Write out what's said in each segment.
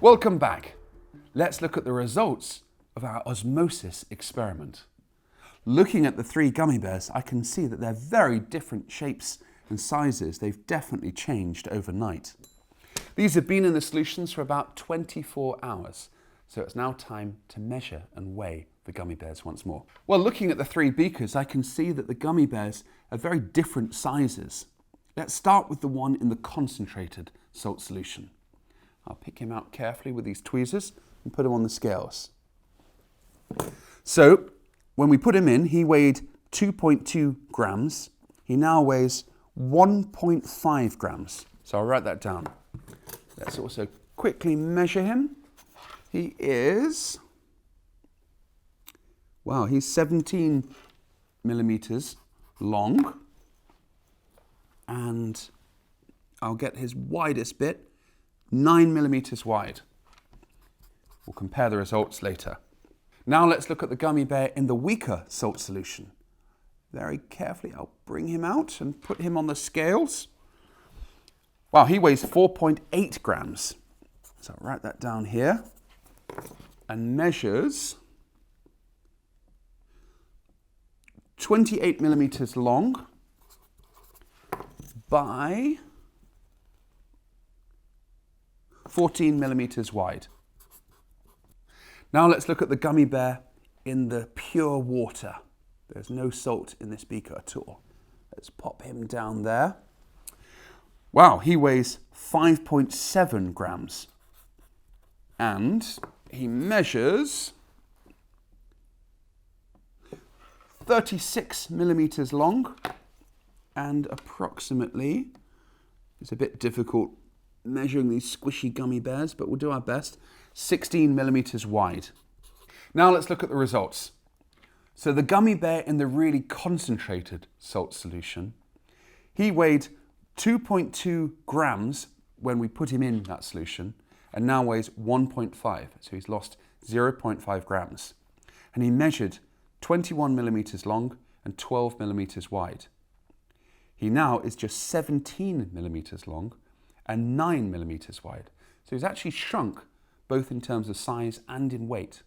Welcome back. Let's look at the results of our osmosis experiment. Looking at the three gummy bears, I can see that they're very different shapes and sizes. They've definitely changed overnight. These have been in the solutions for about 24 hours, so it's now time to measure and weigh the gummy bears once more. Well, looking at the three beakers, I can see that the gummy bears are very different sizes. Let's start with the one in the concentrated salt solution. I'll pick him out carefully with these tweezers and put him on the scales. So, when we put him in, he weighed 2.2 grams. He now weighs 1.5 grams. So I'll write that down. Let's also quickly measure him. He is, wow, he's 17 millimeters long. And I'll get his widest bit, 9 millimeters wide. We'll compare the results later. Now let's look at the gummy bear in the weaker salt solution. Very carefully, I'll bring him out and put him on the scales. Wow, he weighs 4.8 grams. So I'll write that down here. And measures 28 millimeters long by 14 millimeters wide. Now let's look at the gummy bear in the pure water. There's no salt in this beaker at all. Let's pop him down there. Wow, he weighs 5.7 grams. And he measures 36 millimeters long and approximately, it's a bit difficult measuring these squishy gummy bears, but we'll do our best, 16 millimeters wide. Now let's look at the results. So the gummy bear in the really concentrated salt solution, he weighed 2.2 grams when we put him in that solution, and now weighs 1.5, so he's lost 0.5 grams. And he measured 21 millimeters long and 12 millimeters wide. He now is just 17 millimeters long and 9 millimeters wide. So he's actually shrunk both in terms of size and in weight.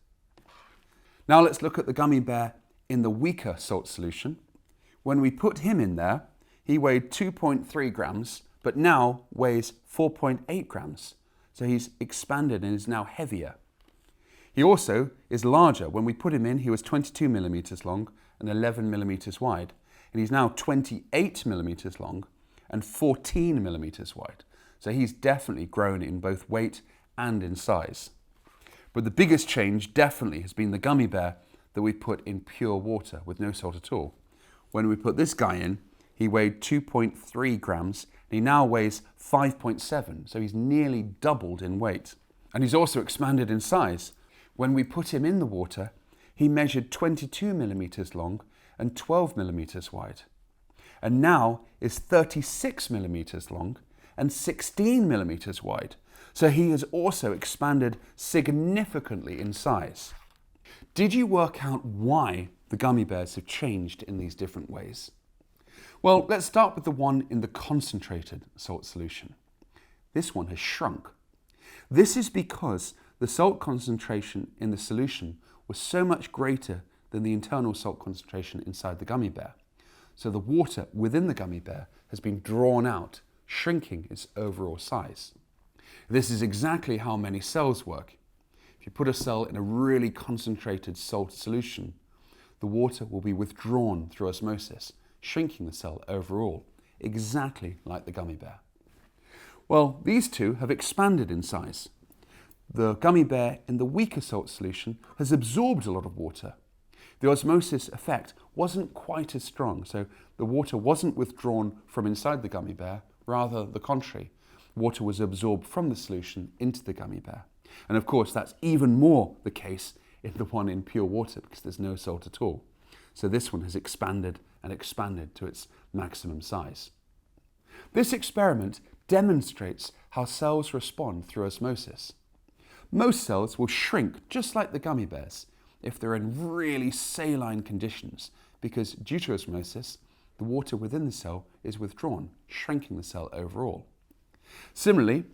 Now let's look at the gummy bear in the weaker salt solution. When we put him in there, he weighed 2.3 grams, but now weighs 4.8 grams. So he's expanded and is now heavier. He also is larger. When we put him in, he was 22 millimeters long and 11 millimeters wide. And he's now 28 millimeters long and 14 millimeters wide. So he's definitely grown in both weight and in size. But the biggest change definitely has been the gummy bear that we put in pure water with no salt at all. When we put this guy in, he weighed 2.3 grams and he now weighs 5.7, so he's nearly doubled in weight. And he's also expanded in size. When we put him in the water, he measured 22 millimeters long and 12 millimeters wide, and now is 36 millimeters long and 16 millimeters wide. So he has also expanded significantly in size. Did you work out why the gummy bears have changed in these different ways? Well, let's start with the one in the concentrated salt solution. This one has shrunk. This is because the salt concentration in the solution was so much greater than the internal salt concentration inside the gummy bear. So the water within the gummy bear has been drawn out, shrinking its overall size. This is exactly how many cells work. If you put a cell in a really concentrated salt solution, the water will be withdrawn through osmosis, shrinking the cell overall, exactly like the gummy bear. Well, these two have expanded in size. The gummy bear in the weaker salt solution has absorbed a lot of water. The osmosis effect wasn't quite as strong, so the water wasn't withdrawn from inside the gummy bear, rather the contrary. Water was absorbed from the solution into the gummy bear. And of course, that's even more the case in the one in pure water because there's no salt at all. So this one has expanded and expanded to its maximum size. This experiment demonstrates how cells respond through osmosis. Most cells will shrink just like the gummy bears if they're in really saline conditions because due to osmosis, the water within the cell is withdrawn, shrinking the cell overall. Similarly,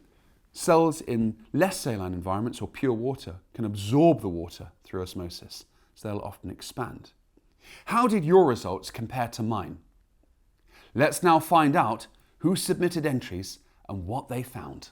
Cells in less saline environments or pure water can absorb the water through osmosis, so they'll often expand. How did your results compare to mine? Let's now find out who submitted entries and what they found.